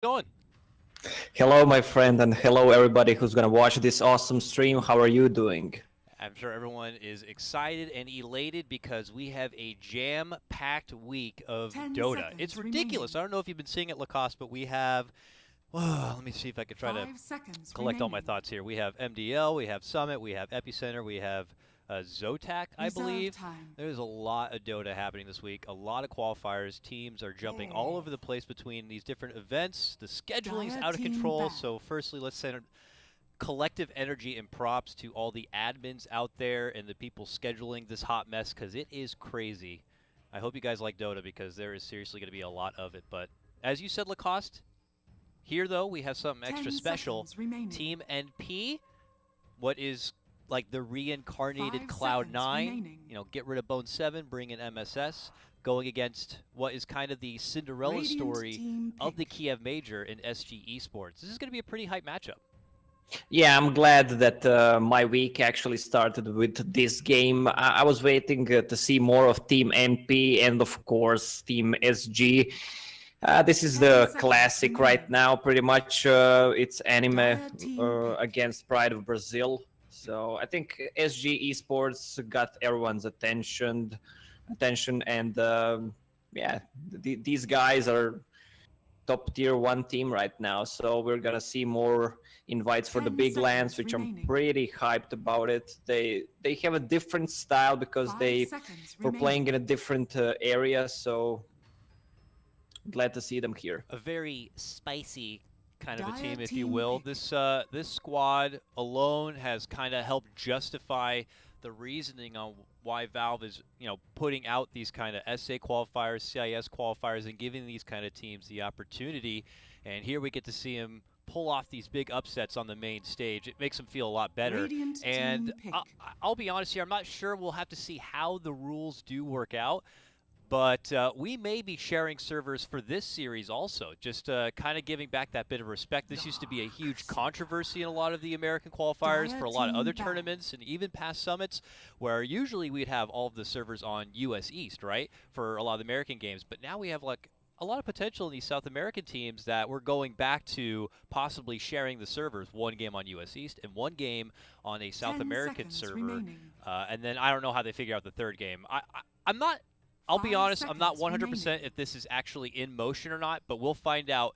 Going. Hello, my friend, and hello, everybody who's gonna watch this awesome stream. How are you doing? I'm sure everyone is excited and elated because we have a jam-packed week of 10 Dota. It's seconds ridiculous. remaining. I don't know if you've been seeing it, Lacoste, but we have. Let me see if I can try to 5 seconds collect all my remaining. thoughts here. We have MDL, we have Summit, we have Epicenter, we have Zotac, I Reserve believe. time. There's a lot of Dota happening this week, a lot of qualifiers. Teams are jumping all over the place between these different events. The scheduling's Dire out of team control, back. so firstly, let's send collective energy and props to all the admins out there and the people scheduling this hot mess because it is crazy. I hope you guys like Dota because there is seriously going to be a lot of it. But as you said, Lacoste, here though we have something 10 extra special. seconds remaining. Team NP, what is like the reincarnated 5 Cloud9. seconds remaining. You know, get rid of Bone 7, bring in MSS, going against what is kind of the Cinderella Radiant story team of the pick. Kiev Major in SG Esports. This is going to be a pretty hype matchup. Yeah, I'm glad that my week actually started with this game. I was waiting to see more of Team NP and, of course, Team SG. This is 10 the seconds classic right remaining. now, pretty much. It's anime Dire team pick. against Pride of Brazil. So I think SG Esports got everyone's attention, and yeah, these guys are top tier 1 team right now, so we're gonna see more invites for the 10 big lands, seconds which remaining. I'm pretty hyped about it. They have a different style because 5 they seconds were remaining. playing in a different area, so glad to see them here. A very spicy kind of a Dire team, if you team will. pick. This squad alone has kind of helped justify the reasoning on why Valve is, putting out these kind of SA qualifiers, CIS qualifiers, and giving these kind of teams the opportunity. And here we get to see them pull off these big upsets on the main stage. It makes them feel a lot better. Radiant And team pick. I'll be honest here, I'm not sure. We'll have to see how the rules do work out. But we may be sharing servers for this series also, just kind of giving back that bit of respect. This used to be a huge controversy in a lot of the American qualifiers Dire for a lot of team other back. tournaments and even past summits, where usually we'd have all of the servers on US East, right, for a lot of the American games. But now we have like a lot of potential in these South American teams that we're going back to possibly sharing the servers, one game on US East and one game on a South 10 American seconds server. remaining. And then I don't know how they figure out the third game. I'm not. I'll be 5 honest, I'm not seconds 100% remaining. if this is actually in motion or not, but we'll find out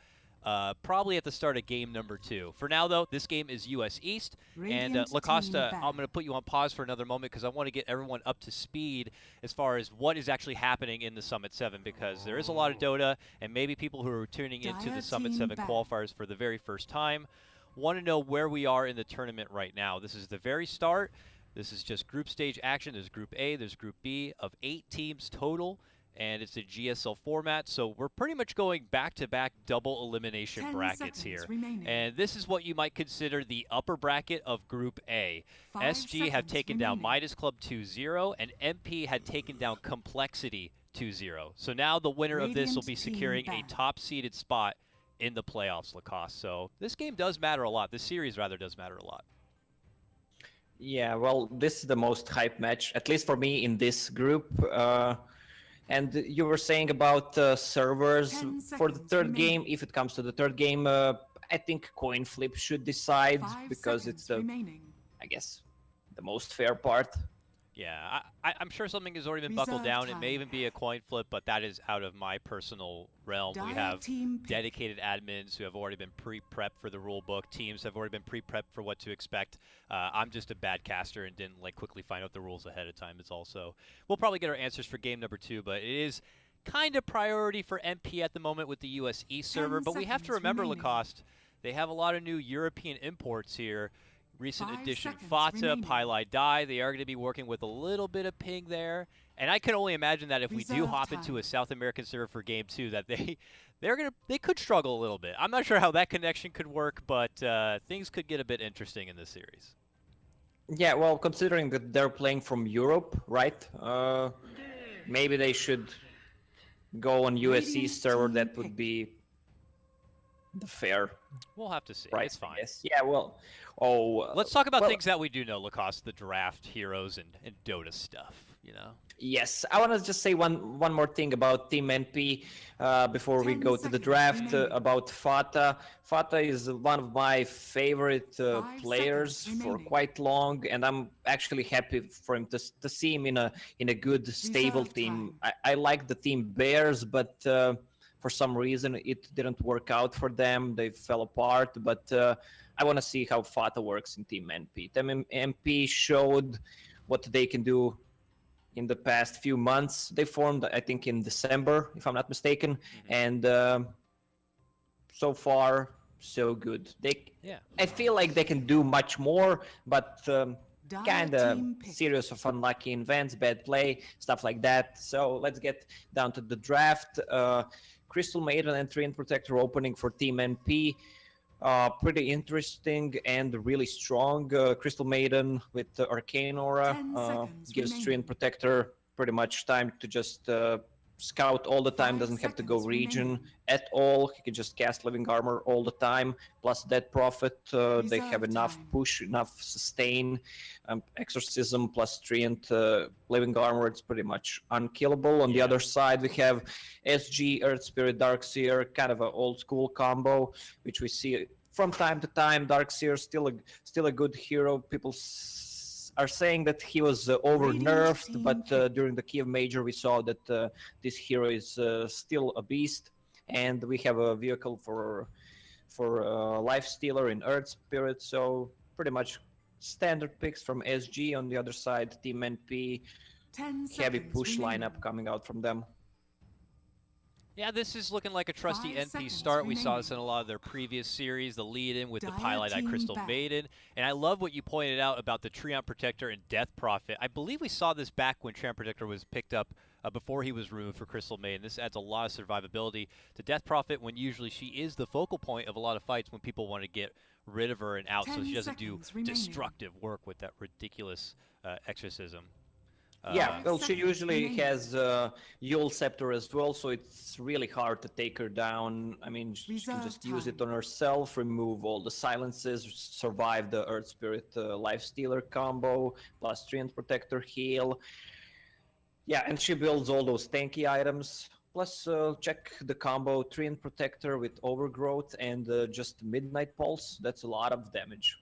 probably at the start of game number 2. For now, though, this game is US East. And Radiant Lacoste, team back. I'm going to put you on pause for another moment because I want to get everyone up to speed as far as what is actually happening in the Summit 7, because there is a lot of Dota, and maybe people who are tuning into Dire the Summit team 7 back. qualifiers for the very first time want to know where we are in the tournament right now. This is the very start. This is just group stage action. There's Group A, there's Group B of 8 teams total. And it's a GSL format, so we're pretty much going back-to-back double elimination 10 brackets seconds here. remaining. And this is what you might consider the upper bracket of Group A. 5 SG have seconds taken down remaining. Midas Club 2-0, and MP had taken down Complexity 2-0. So now the winner of this will be Radiant team securing a back. top-seeded spot in the playoffs, Lacoste. So this game does matter a lot. This series, rather, does matter a lot. Yeah, well, this is the most hype match, at least for me, in this group. And you were saying about servers 10 for the seconds third game. remaining. If it comes to the third game, I think coin flip should decide 5 because it's seconds the, remaining. I guess, the most fair part. Yeah, I'm sure something has already been buckled Reserve down. It may time. even be a coin flip, but that is out of my personal realm. We Dire have team pick. dedicated admins who have already been pre-prepped for the rule book. Teams have already been pre-prepped for what to expect. I'm just a bad caster and didn't quickly find out the rules ahead of time. It's also, we'll probably get our answers for game number 2, but it is kind of priority for MP at the moment with the US East server. 10 But we have to seconds remember, remaining. Lacoste, they have a lot of new European imports here. Recent 5 addition seconds Fata, remaining. Pylai Dai. They are going to be working with a little bit of ping there. And I can only imagine that if we do Reserve hop into time. a South American server for game 2, that they could struggle a little bit. I'm not sure how that connection could work, but things could get a bit interesting in this series. Yeah, well, considering that they're playing from Europe, right? Maybe they should go on USC Radiant server. team That would pick. be the fair We'll have to see. price, It's fine. I guess. Yeah, well, Let's talk about well, things that we do know, Lacoste, the draft, heroes, and Dota stuff. you know. Yes, I want to just say one more thing about Team NP before we 10 go to the seconds draft remaining. about Fata. Fata is one of my favorite 5 players seconds for remaining. quite long, and I'm actually happy for him to see him in a good stable Reserve team. time. I like the team Bears, but for some reason it didn't work out for them. They fell apart, but I want to see how Fata works in Team NP. Team NP showed what they can do in the past few months. They formed, I think, in December, if I'm not mistaken, and so far so good. Yeah. I feel like they can do much more, but Dire kind of team pick. series of unlucky events, bad play, stuff like that. So let's get down to the draft. Crystal Maiden and Treant Protector opening for Team NP. Pretty interesting and really strong. Crystal Maiden with Arcane Aura 10 seconds gives remaining. Treant Protector pretty much time to just scout all the time, 5 doesn't have to go seconds region remaining. at all. He can just cast Living Armor all the time. Plus Dead Prophet, they have Reserve enough time. push, enough sustain. Exorcism plus Treant Living Armor, it's pretty much unkillable. On the Yeah. other side, we have SG, Earth Spirit, Darkseer, kind of an old school combo, which we see from time to time. Darkseer still a good hero. People are saying that he was over Radiant nerfed, team but pick. during the Kiev Major we saw that this hero is still a beast, and we have a vehicle for Life Stealer in Earth Spirit. So pretty much standard picks from SG. On the other side, Team NP, 10 heavy seconds push remaining. lineup coming out from them. Yeah, this is looking like a trusty 5 NP seconds start. We saw this in remaining. a lot of their previous series, the lead-in with the Dire pilot at team Crystal back. Maiden. And I love what you pointed out about the Treant Protector and Death Prophet. I believe we saw this back when Treant Protector was picked up before he was removed for Crystal Maiden. This adds a lot of survivability to Death Prophet when usually she is the focal point of a lot of fights when people want to get rid of her and out, so 10 she doesn't do seconds remaining. destructive work with that ridiculous exorcism. Yeah, well, she seconds usually remaining. has Yule Scepter as well, so it's really hard to take her down. I mean, she can Reserve just use it time. on herself, remove all the silences, survive the Earth Spirit Life Stealer combo, plus Treant Protector heal. Yeah, and she builds all those tanky items. Plus, check the combo Treant Protector with Overgrowth and just Midnight Pulse. That's a lot of damage.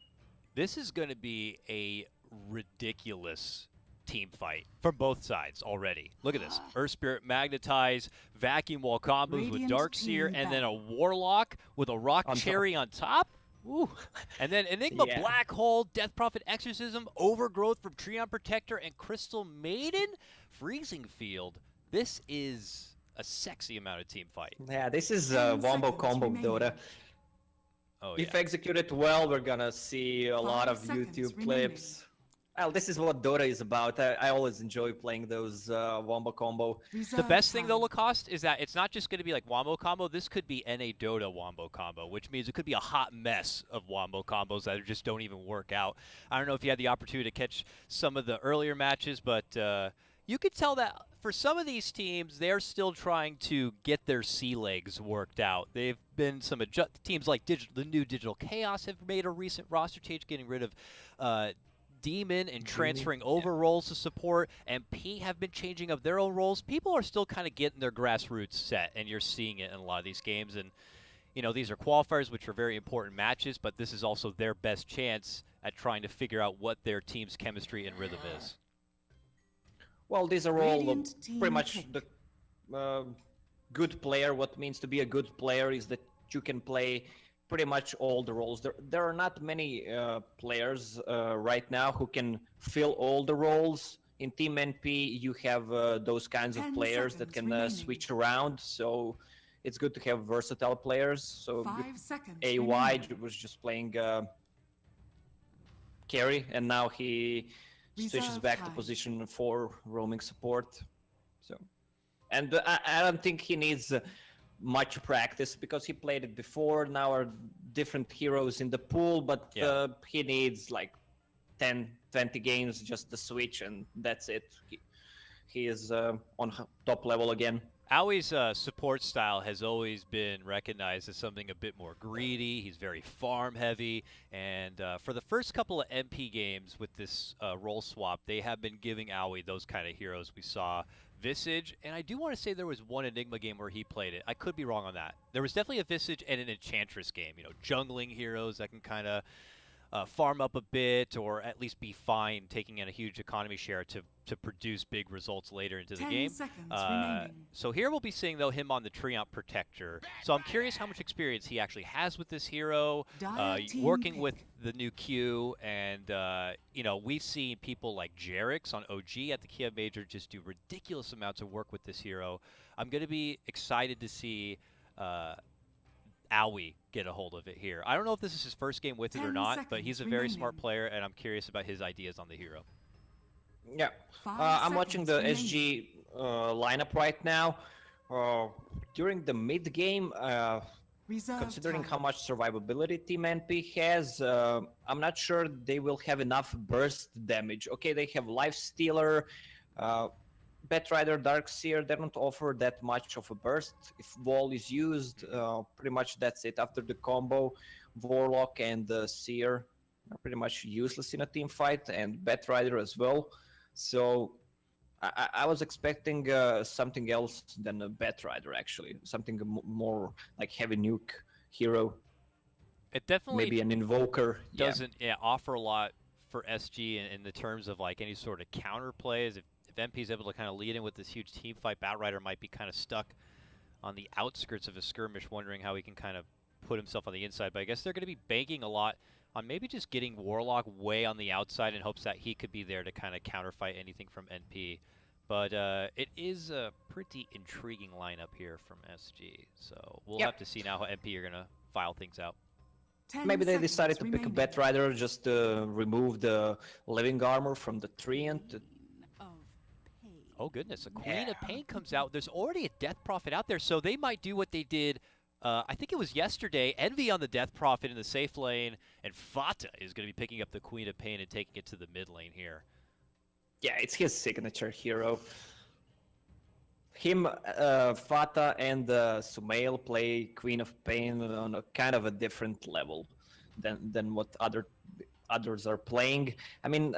This is going to be a ridiculous team fight from both sides already. Look at this. Earth Spirit Magnetize, Vacuum Wall combos with Radiant Darkseer, team and then a back. Warlock with a Rock On top. Cherry on top. Ooh. And then Enigma Yeah. Black Hole, Death Prophet Exorcism, Overgrowth from Treant Protector, and Crystal Maiden, Freezing Field. This is a sexy amount of team fight. Yeah, this is 10 wombo seconds combo remaining. Dota. Oh, If yeah. executed well, we're gonna see a lot 5 of seconds YouTube remaining. clips. Well, this is what Dota is about. I always enjoy playing those wombo combo. The Reserve best thing, though, time. Lacoste, is that it's not just going to be like Wombo Combo. This could be NA Dota Wombo Combo, which means it could be a hot mess of Wombo Combos that just don't even work out. I don't know if you had the opportunity to catch some of the earlier matches, but you could tell that for some of these teams, they're still trying to get their sea legs worked out. They've been some teams like the new Digital Chaos have made a recent roster change, getting rid of Demon and transferring over roles to support, and P have been changing up their own roles. People are still kind of getting their grassroots set, and you're seeing it in a lot of these games. And, you know, these are qualifiers, which are very important matches, but this is also their best chance at trying to figure out what their team's chemistry and rhythm is. Well, these are all Radiant pretty team much pick. the good player. What means to be a good player is that you can play pretty much all the roles. There are not many players right now who can fill all the roles. In Team NP, you have those kinds of 10 players that seconds can remaining. switch around. So it's good to have versatile players. So 5 seconds AY remaining. was just playing carry, and now he switches Reserve back to time. position 4 roaming support. So, and I don't think he needs much practice because he played it before. Now are different heroes in the pool, but Yeah. he needs like 10, 20 games just to switch, and that's it. He is on top level again. Aui's support style has always been recognized as something a bit more greedy. He's very farm heavy, and for the first couple of MP games with this role swap, they have been giving Aui those kind of heroes. We saw Visage, and I do want to say there was one Enigma game where he played it. I could be wrong on that. There was definitely a Visage and an Enchantress game. You know, jungling heroes that can kind of farm up a bit, or at least be fine taking in a huge economy share to produce big results later into the 10 game. seconds remaining. So here we'll be seeing, though, him on the Treant Protector. So I'm curious how much experience he actually has with this hero, Dire team working pick. with the new Q, and, you know, we've seen people like Jerix on OG at the Kiev Major just do ridiculous amounts of work with this hero. I'm going to be excited to see Aui get a hold of it here. I don't know if this is his first game with it or 10 not, but he's a very seconds smart remaining. player, and I'm curious about his ideas on the hero. Yeah. 5 I'm watching the seconds SG lineup right now. During the mid game, Reserve considering time. how much survivability Team NP has, I'm not sure they will have enough burst damage. Okay, they have Life Stealer, Batrider, Darkseer. They don't offer that much of a burst. If Wall is used, pretty much that's it. After the combo, Warlock and Seer are pretty much useless in a team fight, and Batrider as well. So I was expecting something else than a Batrider, actually. Something more like heavy nuke hero. It definitely Maybe an Invoker. doesn't offer a lot for SG in the terms of like any sort of counter plays. If MP is able to kind of lead in with this huge team fight, Batrider might be kind of stuck on the outskirts of a skirmish, wondering how he can kind of put himself on the inside. But I guess they're going to be banking a lot on maybe just getting Warlock way on the outside in hopes that he could be there to kind of counterfight anything from NP. But it is a pretty intriguing lineup here from SG. So we'll have to see now how MP are going to file things out. 10 Maybe they seconds decided to pick a remaining. Batrider just to remove the living armor from the Treant. Oh, goodness. A Queen of Pain comes out. There's already a Death Prophet out there, so they might do what they did, I think it was yesterday. Envy on the Death Prophet in the safe lane, and Fata is going to be picking up the Queen of Pain and taking it to the mid lane here. Yeah, it's his signature hero. Him, Fata, and Sumail play Queen of Pain on a kind of a different level than what others are playing. I mean,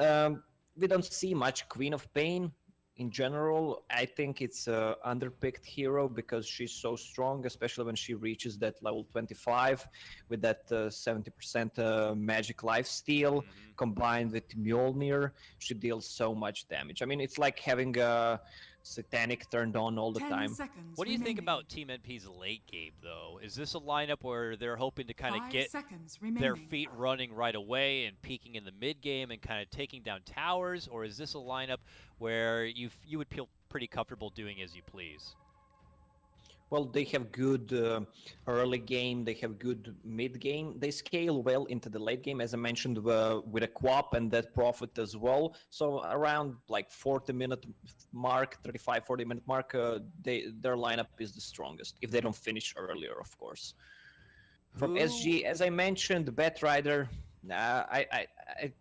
we don't see much Queen of Pain in general. I think it's a underpicked hero because she's so strong, especially when she reaches that level 25 with that 70% magic lifesteal combined with Mjolnir. She deals so much damage. I mean, it's like having a Satanic turned on all the 10 time. seconds What do you think remaining. about Team NP's late game, though? Is this a lineup where they're hoping to kind of 5 get seconds their remaining. feet running right away and peaking in the mid game and kind of taking down towers, or is this a lineup where you would feel pretty comfortable doing as you please? Well, they have good early game, they have good mid game. They scale well into the late game, as I mentioned, with a Quap and that Prophet as well. So around like 40-minute mark, 35-40-minute mark, their lineup is the strongest, if they don't finish earlier, of course. From SG, as I mentioned, the Batrider, I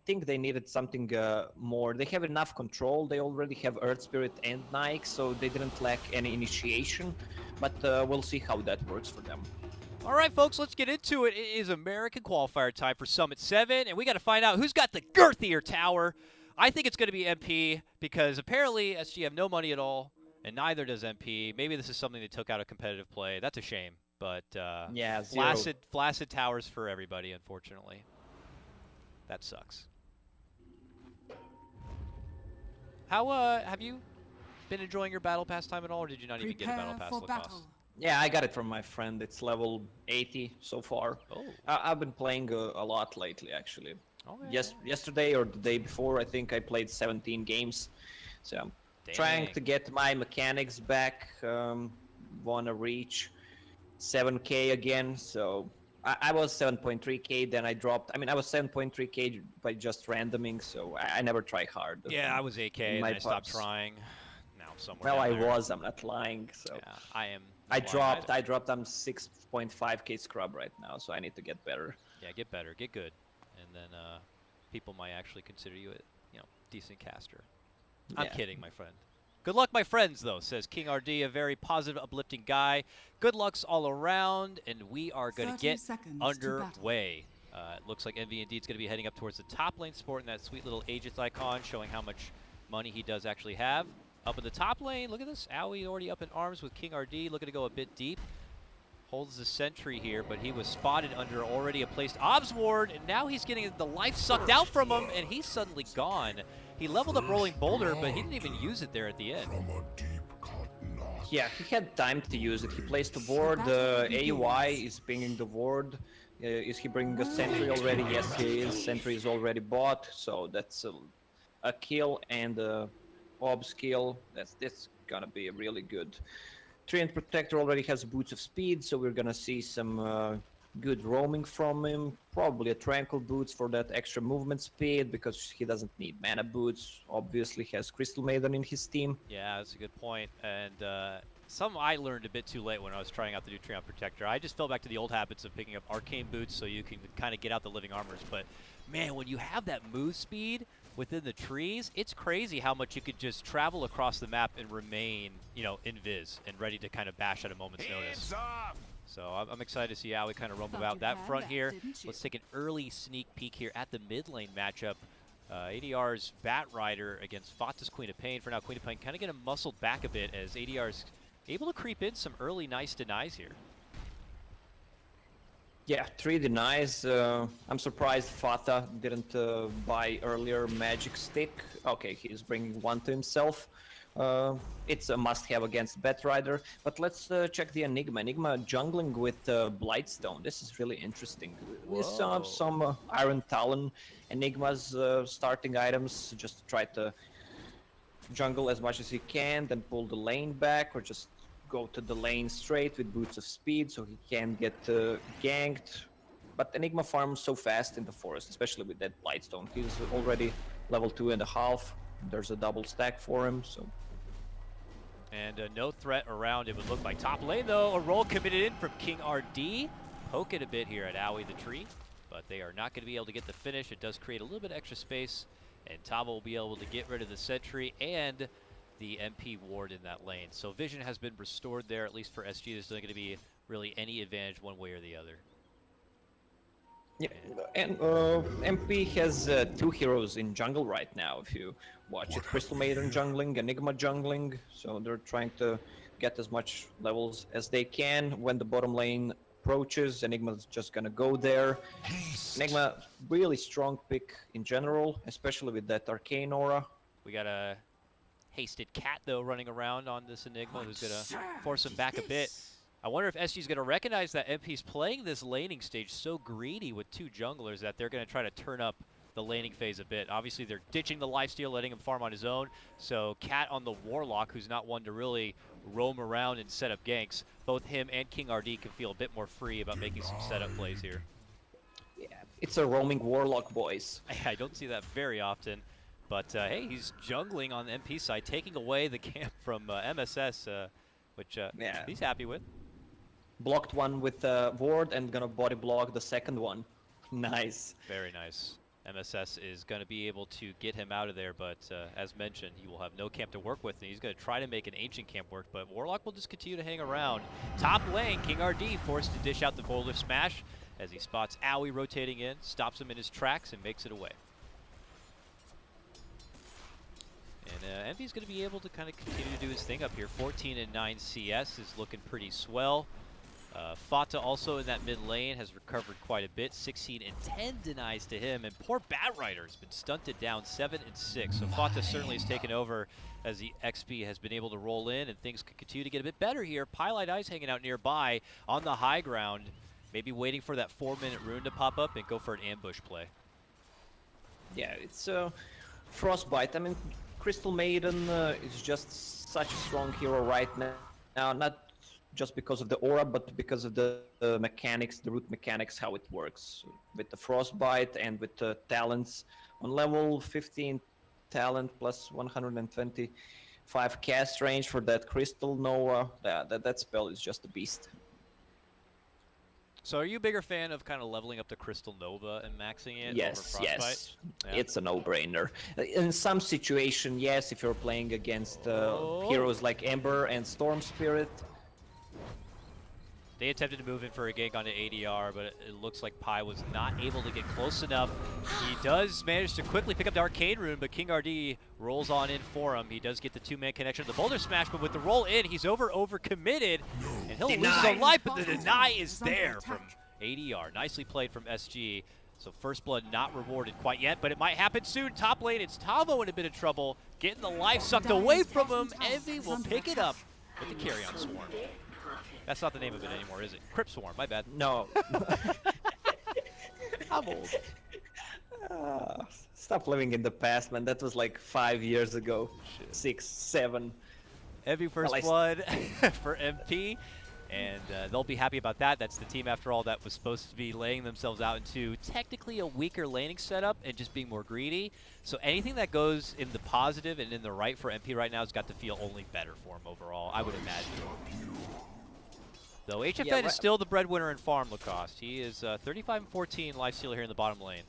think they needed something more. They have enough control. They already have Earth Spirit and Nike, so they didn't lack any initiation. But we'll see how that works for them. All right, folks, let's get into it. It is American Qualifier time for Summit 7, and we got to find out who's got the girthier tower. I think it's going to be MP because apparently SG have no money at all, and neither does MP. Maybe this is something they took out of competitive play. That's a shame. But yeah, zero. flaccid towers for everybody, unfortunately. That sucks. How have you been enjoying your battle pass time at all, or did you not even get a battle Prepare pass, for Lacoste? battle. Yeah, I got it from my friend. It's level 80 so far. Oh. I've been playing a lot lately, actually. Oh, yeah. Yes, yesterday or the day before, I think I played 17 games. So I'm trying Dang. to get my mechanics back. Wanna reach 7K again. So I was 7.3K, then I dropped. I mean, I was 7.3K by just randoming, so I never try hard. Yeah, I was 8K and my then I stopped pups. trying. Now I'm somewhere Well, down I there. was. I'm not lying. So Yeah, I am. I not lying dropped. either. I dropped. I'm 6.5K scrub right now, so I need to get better. Yeah, get better, get good, and then people might actually consider you a decent caster. I'm Yeah. kidding, my friend. Good luck, my friends, though, says King RD, a very positive, uplifting guy. Good lucks all around, and we are going to 30 get seconds to battle. underway. It looks like MV indeed is going to be heading up towards the top lane, sporting that sweet little Aegis icon, showing how much money he does actually have. Up in the top lane, look at this. Owie already up in arms with King RD, looking to go a bit deep. Holds the sentry here, but he was spotted under already a placed obs ward, and now he's getting the life sucked out from him, and he's suddenly gone. He leveled up Rolling Boulder, but he didn't even use it there at the end. Yeah, he had time to use it. He placed the ward. AY is pinging the ward. Is he bringing a sentry already? Yes, he is. Sentry is already bought, so that's a kill and a obs kill. That's gonna be really good. Treant Protector already has Boots of Speed, so we're gonna see some good roaming from him. Probably a Tranquil Boots for that extra movement speed, because he doesn't need Mana Boots. Obviously has Crystal Maiden in his team. Yeah, that's a good point. And something I learned a bit too late when I was trying out the new Treant Protector. I just fell back to the old habits of picking up Arcane Boots so you can kind of get out the Living Armors. But man, when you have that move speed within the trees, it's crazy how much you could just travel across the map and remain, you know, invis and ready to kind of bash at a moment's notice. So I'm excited to see how we kind of roam about that front here. Let's take an early sneak peek here at the mid lane matchup. ADR's Bat Rider against Fata's Queen of Pain. For now, Queen of Pain kind of getting muscled back a bit as ADR's able to creep in some early nice denies here. Yeah, 3 denies. I'm surprised Fata didn't buy earlier Magic Stick. Okay, he's bringing one to himself. It's a must-have against Bat Rider. But let's check the Enigma. Enigma jungling with Blightstone. This is really interesting. We saw some Iron Talon Enigma's starting items, just to try to jungle as much as he can, then pull the lane back, or just go to the lane straight with Boots of Speed so he can get ganked. But Enigma farms so fast in the forest, especially with that Blightstone. He's already level 2.5. There's a double stack for him, so. And no threat around, it would look like. Top lane, though, a roll committed in from King RD. Poke it a bit here at Owie the Tree, but they are not going to be able to get the finish. It does create a little bit of extra space, and Tava will be able to get rid of the sentry and the MP ward in that lane. So vision has been restored there, at least for SG. There's not going to be really any advantage one way or the other. Yeah, and MP has 2 heroes in jungle right now, if you watch it. Crystal Maiden jungling, Enigma jungling, so they're trying to get as much levels as they can. When the bottom lane approaches, Enigma's just gonna go there. Enigma, really strong pick in general, especially with that Arcane Aura. We got a hasted cat, though, running around on this Enigma, who's going to force him back a bit. I wonder if SG's going to recognize that MP's playing this laning stage so greedy with 2 junglers that they're going to try to turn up the laning phase a bit. Obviously, they're ditching the lifesteal, letting him farm on his own. So Cat on the Warlock, who's not one to really roam around and set up ganks, both him and King RD can feel a bit more free about making some setup plays here. Yeah, it's a roaming Warlock, boys. I don't see that very often. But hey, he's jungling on the MP side, taking away the camp from MSS, which yeah, he's happy with. Blocked one with ward and gonna body block the second one. Nice. Very nice. MSS is going to be able to get him out of there, but as mentioned, he will have no camp to work with, and he's going to try to make an ancient camp work, but Warlock will just continue to hang around. Top lane, King RD forced to dish out the boulder smash as he spots Owie rotating in, stops him in his tracks, and makes it away. And Envy's going to be able to kind of continue to do his thing up here. 14-9 CS is looking pretty swell. Fata also in that mid lane has recovered quite a bit. 16-10 denies to him, and poor Bat Rider has been stunted down 7-6. So Fata certainly has taken over as the XP has been able to roll in, and things could continue to get a bit better here. Pylite Eyes hanging out nearby on the high ground, maybe waiting for that 4-minute rune to pop up and go for an ambush play. Yeah, it's Frostbite. I mean, Crystal Maiden is just such a strong hero right now. Not just because of the aura, but because of the mechanics, the root mechanics, how it works. With the Frostbite and with the talents on level 15 talent plus 125 cast range for that Crystal Nova, that spell is just a beast. So are you a bigger fan of kind of leveling up the Crystal Nova and maxing it over Yes, Frostbite? yes, Yeah. it's a no-brainer. In some situation, yes, if you're playing against heroes like Ember and Storm Spirit. They attempted to move in for a gank onto ADR, but it looks like Pi was not able to get close enough. He does manage to quickly pick up the Arcane Rune, but King RD rolls on in for him. He does get the two-man connection. The Boulder Smash, but with the roll in, he's over-committed, and he'll lose his own life, but the deny is there from ADR. Nicely played from SG. So First Blood not rewarded quite yet, but it might happen soon. Top lane, it's Tavo in a bit of trouble, getting the life sucked away from him. Envy will pick it up with the carry on Swarm. That's not the name of it anymore, is it? Crypt Swarm, my bad. No. I'm old. Stop living in the past, man. That was like 5 years ago. Shit. 6, 7. Heavy First Blood for MP, and they'll be happy about that. That's the team, after all, that was supposed to be laying themselves out into technically a weaker laning setup and just being more greedy. So anything that goes in the positive and in the right for MP right now has got to feel only better for him overall, I would imagine. Though HFN is still the breadwinner in farm, Lacoste. He is 35 and 14 lifestealer here in the bottom lane.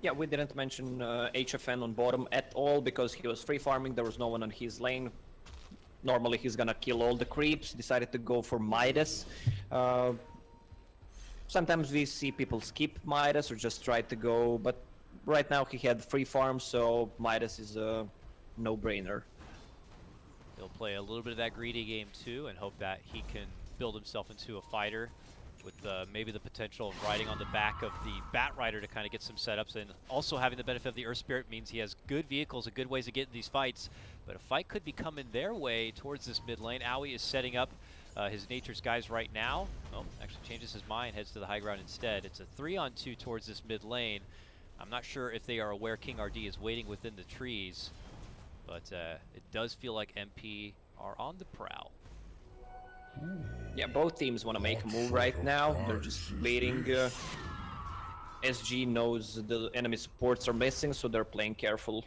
Yeah, we didn't mention HFN on bottom at all because he was free farming. There was no one on his lane. Normally he's gonna kill all the creeps. Decided to go for Midas. Sometimes we see people skip Midas or just try to go, but right now he had free farm, so Midas is a no-brainer. He'll play a little bit of that greedy game too and hope that he can build himself into a fighter with maybe the potential of riding on the back of the Bat Rider to kind of get some setups, and also having the benefit of the Earth Spirit means he has good vehicles and good ways to get in these fights. But a fight could be coming their way towards this mid lane. Aoi is setting up his Nature's Guys right now. Oh, actually changes his mind, heads to the high ground instead. It's a 3-on-2 towards this mid lane. I'm not sure if they are aware King RD is waiting within the trees, but it does feel like MP are on the prowl. Yeah, both teams want to make a move right now. They're just waiting. SG knows the enemy supports are missing, so they're playing careful.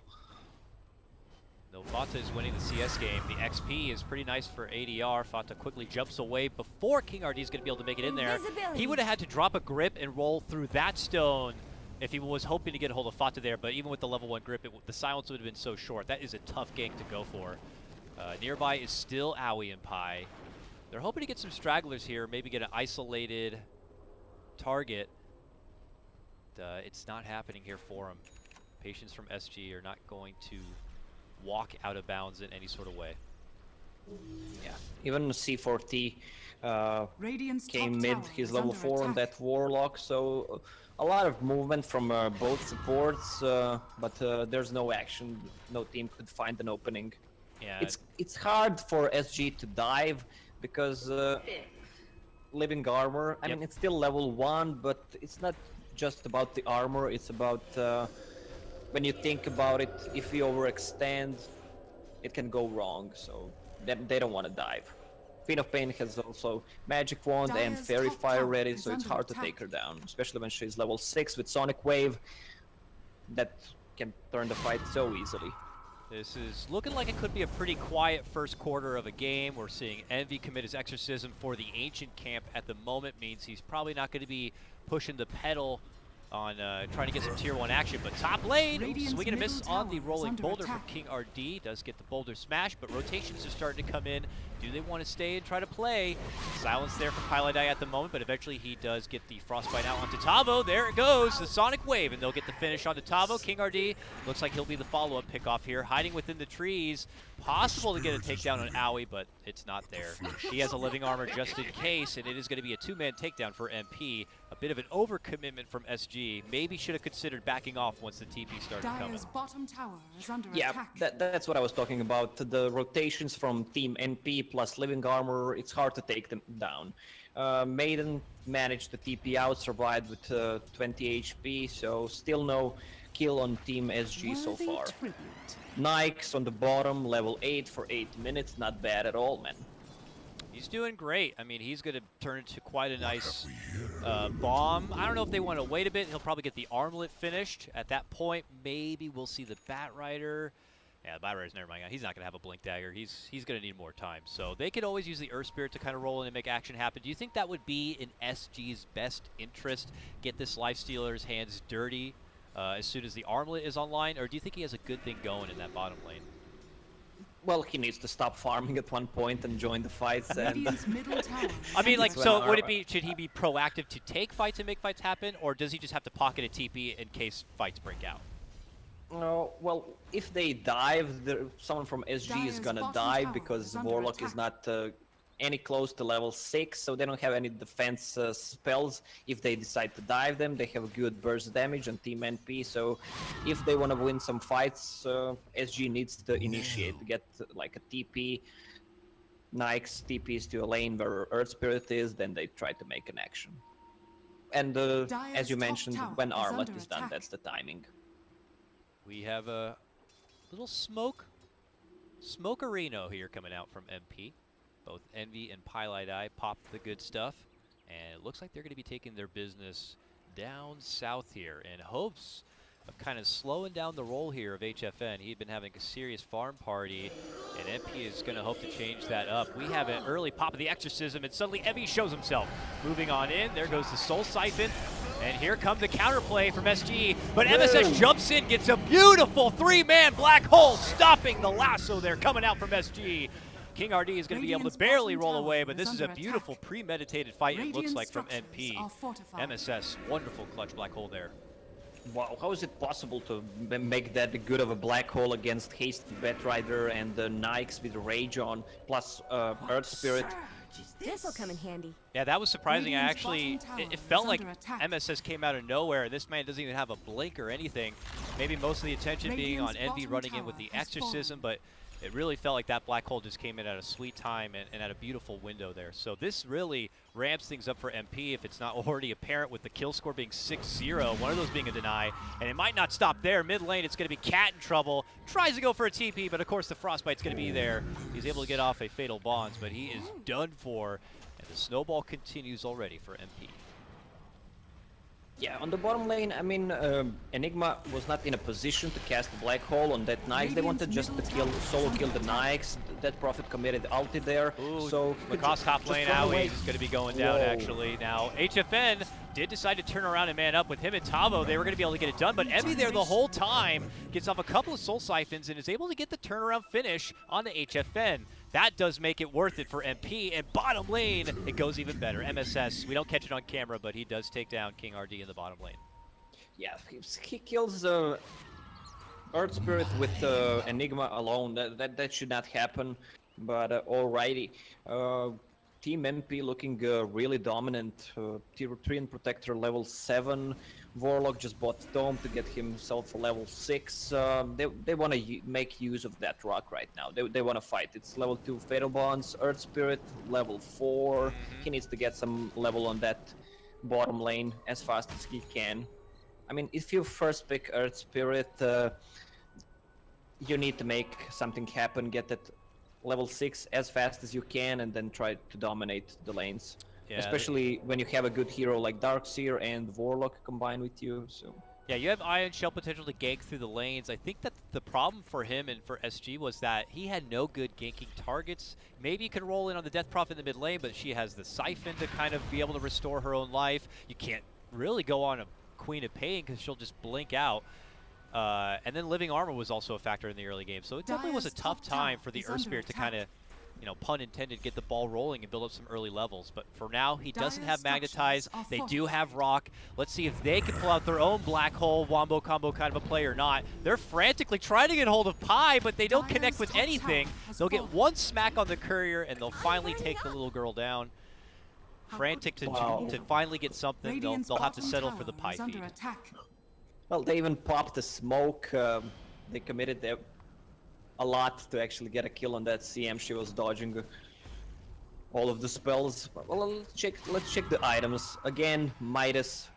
No, Fata is winning the CS game. The XP is pretty nice for ADR. Fata quickly jumps away before King RD is going to be able to make it in there. He would have had to drop a grip and roll through that stone if he was hoping to get a hold of Fata there, but even with the level 1 grip, the silence would have been so short. That is a tough gank to go for. Nearby is still Aoi and Pi. They're hoping to get some stragglers here, maybe get an isolated target. It's not happening here for them. Patience from SG are not going to walk out of bounds in any sort of way. Yeah, even C4T Radiant's came top mid, tower he's is level under 4 on attack. that Warlock, so a lot of movement from both supports, but there's no action. No team could find an opening. Yeah, It's hard for SG to dive because living armor, I mean, it's still level 1, but it's not just about the armor, it's about when you think about it, if you overextend, it can go wrong, so they don't want to dive. Queen of Pain has also Magic Wand and Dire's Fairy top Fire tower ready, is so it's under hard to attack. take her down, especially when she's level 6 with Sonic Wave. That can turn the fight so easily. this is looking like it could be a pretty quiet first quarter of a game. We're seeing Envy commit his exorcism for the Ancient Camp at the moment, means he's probably not going to be pushing the pedal on trying to get some tier 1 action, but top lane, Radiant's swing and a miss middle on the tower is rolling under boulder from attack. King RD. Does get the boulder smash, but rotations are starting to come in. Do they want to stay and try to play? Silence there from Piladai at the moment, but eventually he does get the Frostbite out onto Tavo. There it goes, the Sonic Wave, and they'll get the finish onto Tavo. King RD looks like he'll be the follow-up pickoff here, hiding within the trees. Possible to get a takedown on Aoi, but it's not there. He has a living armor just in case, and it is going to be a 2-man takedown for MP. A bit of an overcommitment from SG. Maybe should have considered backing off once the TP started coming. Dire's bottom tower is under Yeah, attack. that's what I was talking about. The rotations from Team NP plus living armor, it's hard to take them down. Maiden managed to TP out, survived with 20 HP, so still no kill on Team SG so Worthy far. tribute. Nikes on the bottom, level 8 for 8 minutes, not bad at all, man. He's doing great. I mean, he's going to turn into quite a nice bomb. I don't know if they want to wait a bit. He'll probably get the armlet finished. At that point, maybe we'll see the Bat Rider. Yeah, Byra's never mind. He's not going to have a Blink Dagger. He's going to need more time. So they could always use the Earth Spirit to kind of roll in and make action happen. Do you think that would be in SG's best interest? Get this Lifestealer's hands dirty as soon as the Armlet is online? Or do you think he has a good thing going in that bottom lane? Well, he needs to stop farming at one point and join the fights. And Radiant's middle tower. I mean, like, That's so when would it be, should he be proactive to take fights and make fights happen? Or does he just have to pocket a TP in case fights break out? well, if they dive, someone from SG is Dire's gonna bottom die tower because is under Warlock is attack. not any close to level 6, so they don't have any defense spells. If they decide to dive them, they have good burst damage and team NP, so if they want to win some fights, SG needs to initiate, get like a TP. Nyx TPs to a lane where Earth Spirit is, then they try to make an action. And as you top mentioned, tower when is Armlet under is done, attack. that's the timing. We have a little smokerino here coming out from MP. Both Envy and Pilot Eye popped the good stuff. And it looks like they're going to be taking their business down south here in hopes of kind of slowing down the roll here of HFN. He'd been having a serious farm party, and MP is going to hope to change that up. We have an early pop of the Exorcism, and suddenly Envy shows himself. Moving on in, there goes the Soul Siphon, and here comes the counterplay from SG, but MSS jumps in, gets a beautiful three-man black hole, stopping the lasso there, coming out from SG. King RD is going to be able to Radiant's barely bottom roll away, tower but this is is a under beautiful attack. premeditated fight, it looks Radiant like, from structures MP. are fortified. MSS, wonderful clutch black hole there. Wow, how is it possible to make that good of a black hole against Hasty Batrider and the Nyx with Rage on, plus Earth Spirit? This'll come in handy. Yeah, that was surprising. I Radiant's actually, bottom tower it felt is like under attack. MSS came out of nowhere. This man doesn't even have a blink or anything. Maybe most of the attention being on Radiant's Envy bottom running in with tower the has Exorcism, fallen. but it really felt like that black hole just came in at a sweet time and at a beautiful window there. So this really ramps things up for MP if it's not already apparent with the kill score being 6-0, one of those being a deny. And it might not stop there. Mid lane, it's going to be Cat in trouble. Tries to go for a TP, but of course the Frostbite's going to be there. He's able to get off a Fatal Bonds, but he is done for. And the snowball continues already for MP. Yeah, on the bottom lane, I mean, Enigma was not in a position to cast a black hole on that Nyx. They wanted just to solo kill the Nyx. That Prophet committed ulti there. Ooh, so Lacoste top just lane run out. away. He's going to be going down, Whoa. actually. Now, HFN did decide to turn around and man up with him and Tavo. They were going to be able to get it done, but Envy there the whole time gets off a couple of Soul Siphons and is able to get the turnaround finish on the HFN. That does make it worth it for MP, and bottom lane, it goes even better. MSS, we don't catch it on camera, but he does take down King RD in the bottom lane. Yeah, he kills Earth Spirit with Enigma alone. That should not happen. But alrighty, Team MP looking really dominant. Tier 3 and Protector level 7. Warlock just bought Dome to get himself a level 6. They want to make use of that rock right now. They want to fight. It's level 2 Fatal Bonds. Earth Spirit level 4. He needs to get some level on that bottom lane as fast as he can. I mean, if you first pick Earth Spirit, you need to make something happen, get that level 6 as fast as you can, and then try to dominate the lanes. Yeah, Especially when you have a good hero like Darkseer and Warlock combined with you. So yeah, you have Ion Shell potential to gank through the lanes. I think that the problem for him and for SG was that he had no good ganking targets. Maybe you can roll in on the Death Prophet in the mid lane, but she has the Siphon to kind of be able to restore her own life. You can't really go on a Queen of Pain because she'll just blink out. And then Living Armor was also a factor in the early game. So it definitely was a Dire's tough top tower time for the is Earth under Spirit to attack. kind of, you know, pun intended, get the ball rolling and build up some early levels. But for now, he doesn't Dire's have Magnetize. structures are They do fortified. have Rock. Let's see if they can pull out their own black hole wombo combo kind of a play or not. They're frantically trying to get hold of Pi, but they don't Dire's connect with top anything. tower has They'll get fallen. one smack on the courier, and they'll finally take the little girl down. Frantic to finally get something. Radiant's They'll have to bottom settle for the tower Pi is under feed. attack. well, they even popped the smoke. They committed a lot to actually get a kill on that CM. She was dodging all of the spells. Well, let's check the items again. Midas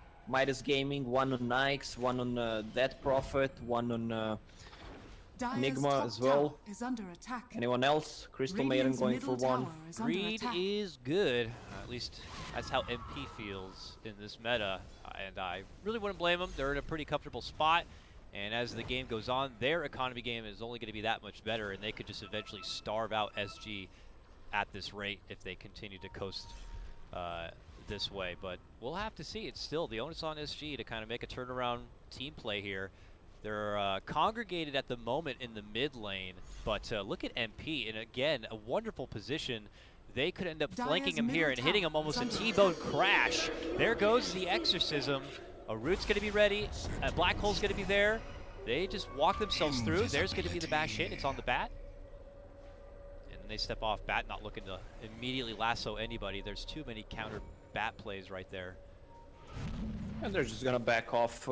Gaming, one on Nyx, one on Death Prophet, one on Dire's Enigma top as well. tower is under attack. anyone else. Crystal Maiden Radiant's going for middle one. tower is under Greed attack. is good. At least that's how MP feels in this meta. And I really wouldn't blame them. They're in a pretty comfortable spot. And as the game goes on, their economy game is only going to be that much better, and they could just eventually starve out SG at this rate if they continue to coast this way. But we'll have to see. It's still the onus on SG to kind of make a turnaround team play here. They're congregated at the moment in the mid lane, but look at MP, and again, a wonderful position. They could end up flanking him here and hitting him almost a T-bone crash. There goes the Exorcism. A Root's going to be ready. A Black Hole's going to be there. They just walk themselves through. There's going to be the bash hit. It's on the Bat. And then they step off. Bat not looking to immediately lasso anybody. There's too many counter Bat plays right there. And they're just going to back off.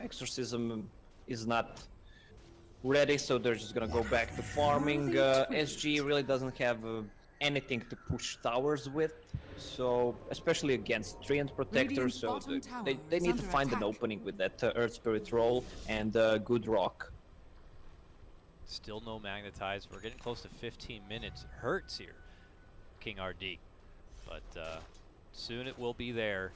Exorcism is not ready, so they're just going to go back to farming. SG really doesn't have anything to push towers with, so especially against Treant Protector, so they need to find an opening with that Earth Spirit roll and good rock. Still no magnetize. We're getting close to 15 minutes. It hurts here, King RD, but soon it will be there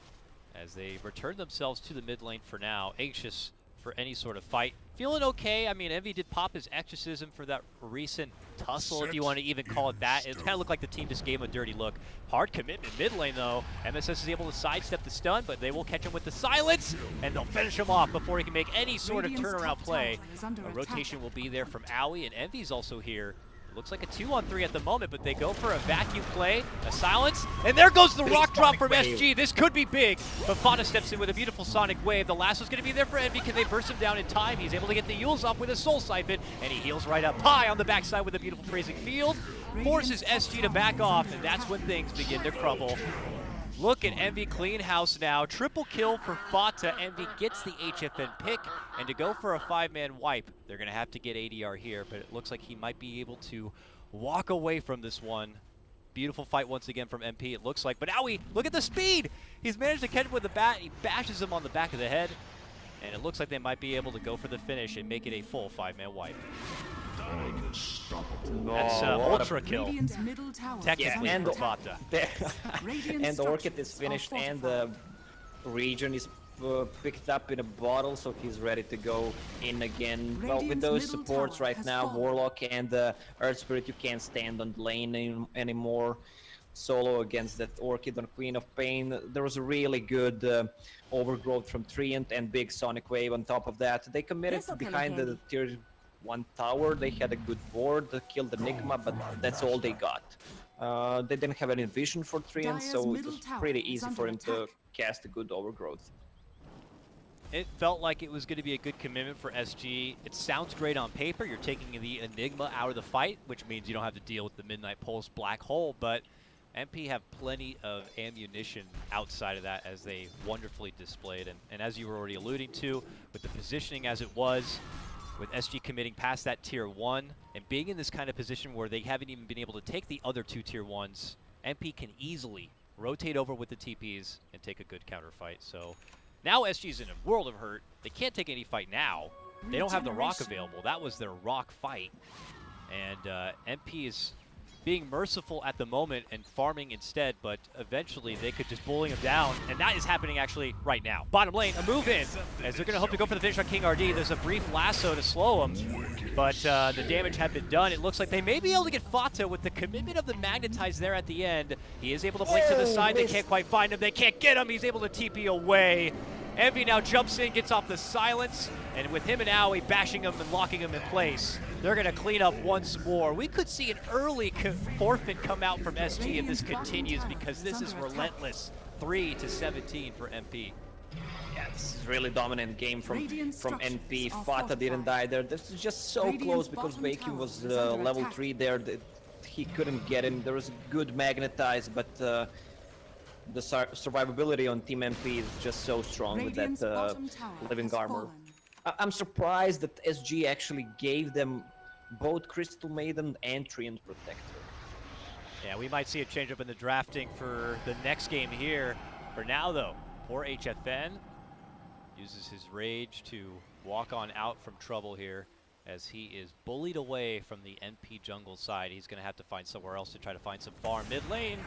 as they return themselves to the mid lane for now, anxious for any sort of fight. Feeling okay. I mean, Envy did pop his Exorcism for that recent tussle, if you want to even call it that. It kind of looked like the team just gave him a dirty look. Hard commitment mid lane, though. MSS is able to sidestep the stun, but they will catch him with the silence, and they'll finish him off before he can make any sort of turnaround play. A rotation will be there from Owie, and Envy's also here. It looks like a 2-on-3 at the moment, but they go for a vacuum play, a silence, and there goes the rock drop from SG. This could be big, but Fata steps in with a beautiful sonic wave. The lasso's going to be there for Envy. Can they burst him down in time? He's able to get the Yules off with a soul siphon, and he heals right up high on the backside with a beautiful phrasing field. Forces SG to back off, and that's when things begin to crumble. Look at Envy clean house now. Triple kill for Fata. Envy gets the HFN pick, and to go for a 5-man wipe, they're going to have to get ADR here, but it looks like he might be able to walk away from this one. Beautiful fight once again from MP, it looks like. But now look at the speed! He's managed to catch him with the bat. He bashes him on the back of the head, and it looks like they might be able to go for the finish and make it a full 5-man wipe. That's ultra kill. Technically for Fata. And the Orchid is finished, and the region is picked up in a bottle, so he's ready to go in again. Well, with those supports right now, Warlock and Earth Spirit, you can't stand on the lane anymore. Solo against that Orchid on Queen of Pain. There was a really good overgrowth from Treant and big Sonic Wave on top of that. They committed behind the tier 1 tower. They had a good board, killed Enigma, but that's all they got. They didn't have any vision for Treant, so it was pretty easy for him to cast a good overgrowth. It felt like it was going to be a good commitment for SG. It sounds great on paper. You're taking the Enigma out of the fight, which means you don't have to deal with the Midnight Pulse Black Hole, but MP have plenty of ammunition outside of that, as they wonderfully displayed. And as you were already alluding to, with the positioning as it was, with SG committing past that tier 1 and being in this kind of position where they haven't even been able to take the other 2 tier 1s, MP can easily rotate over with the TPs and take a good counter fight. So now SG's in a world of hurt. They can't take any fight now. They don't have the rock available. That was their rock fight. And MP is being merciful at the moment and farming instead, but eventually they could just bully him down, and that is happening actually right now. Bottom lane, a move in, as they're going to hope to go for the finish on King RD. There's a brief lasso to slow him, but the damage had been done. It looks like they may be able to get Fata with the commitment of the Magnetize there at the end. He is able to blink to the side. They can't quite find him. They can't get him. He's able to TP away. Envy now jumps in, gets off the silence, and with him and Owie bashing him and locking him in place, they're going to clean up once more. We could see an early forfeit come out from SG if this continues, because this is relentless. 3-17 for MP. Yeah, this is really dominant game from NP. Fata didn't die there. This is just so close because Vacuum was level 3 there. That he couldn't get him. There was a good Magnetize, but the survivability on Team MP is just so strong with that living armor. I'm surprised that SG actually gave them both Crystal Maiden and Treant Protector. Yeah, we might see a change up in the drafting for the next game here. For now, though, poor HFN uses his rage to walk on out from trouble here. as he is bullied away from the NP jungle side. He's going to have to find somewhere else to try to find some farm. Mid lane,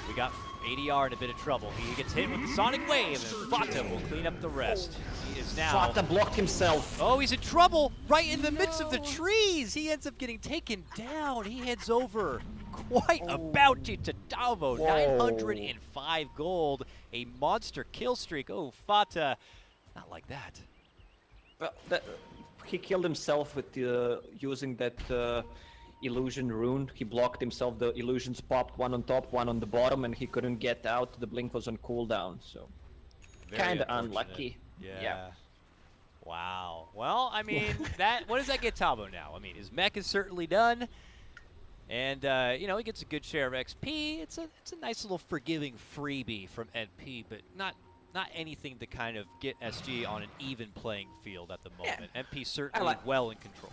we got ADR in a bit of trouble. He gets hit with the Sonic Wave, and Fata will clean up the rest. He is now... Fata blocked himself. Oh, he's in trouble right in the midst of the trees. He ends up getting taken down. He heads over quite about to Davo. 905 gold, a monster kill streak. Oh, Fata, not like that. Well, he killed himself with using that illusion rune. He blocked himself. The illusions popped, one on top, one on the bottom, and he couldn't get out. The blink was on cooldown, so kind of unlucky. Yeah. Wow. Well, I mean, what does that get Tabo now? I mean, his mech is certainly done, and you know, he gets a good share of XP. It's a nice little forgiving freebie from NP, but not anything to kind of get SG on an even playing field at the moment. Yeah. NP certainly well in control.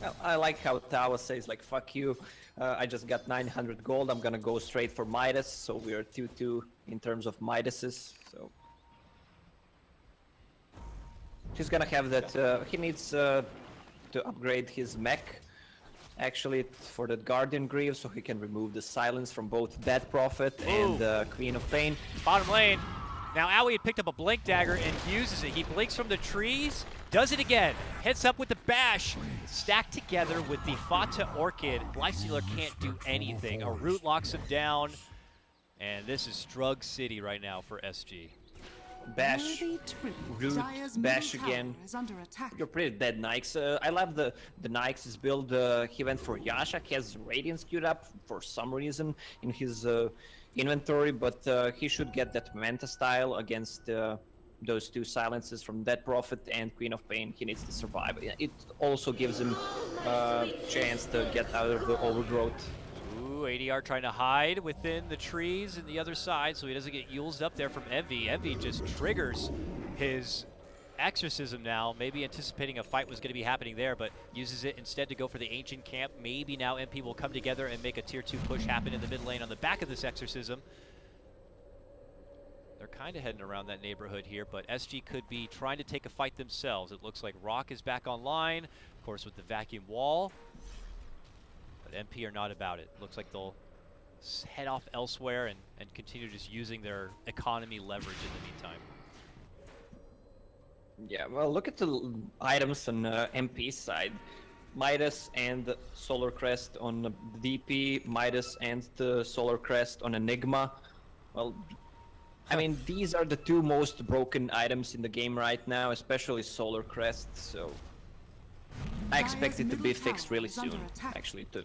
Well, I like how Tawa says, like, fuck you, I just got 900 gold, I'm gonna go straight for Midas, so we are 2-2 in terms of Midases, so... He's gonna have that, he needs to upgrade his mech, actually, for that Guardian Greaves, so he can remove the silence from both Dead Prophet and Queen of Pain. Bottom lane. Now Owie had picked up a Blink Dagger and uses it. He blinks from the trees, does it again, hits up with the bash, stacked together with the Fata Orchid. Lifestealer can't do anything. A root locks him down, and this is Strug City right now for SG. Bash, root, bash again. You're pretty dead, Nikes. I love the Nikes' build. He went for Yasha. He has Radiance queued up for some reason in his inventory, but he should get that Manta style against those two silences from Dead Prophet and Queen of Pain. He needs to survive. It also gives him a chance to get out of the overgrowth. Ooh, ADR trying to hide within the trees in the other side so he doesn't get used up there from Envy. Envy just triggers his exorcism now, maybe anticipating a fight was going to be happening there, but uses it instead to go for the ancient camp. Maybe now MP will come together and make a tier 2 push happen in the mid lane on the back of this exorcism. They're kind of heading around that neighborhood here, but SG could be trying to take a fight themselves. It looks like Rock is back online, of course with the vacuum wall, but MP are not about it. Looks like they'll head off elsewhere and continue just using their economy leverage in the meantime. Yeah, well, look at the items on MP's side. Midas and Solar Crest on DP, Midas and the Solar Crest on Enigma. Well, I mean, these are the two most broken items in the game right now, especially Solar Crest, so... I expect it to be fixed really soon, actually, to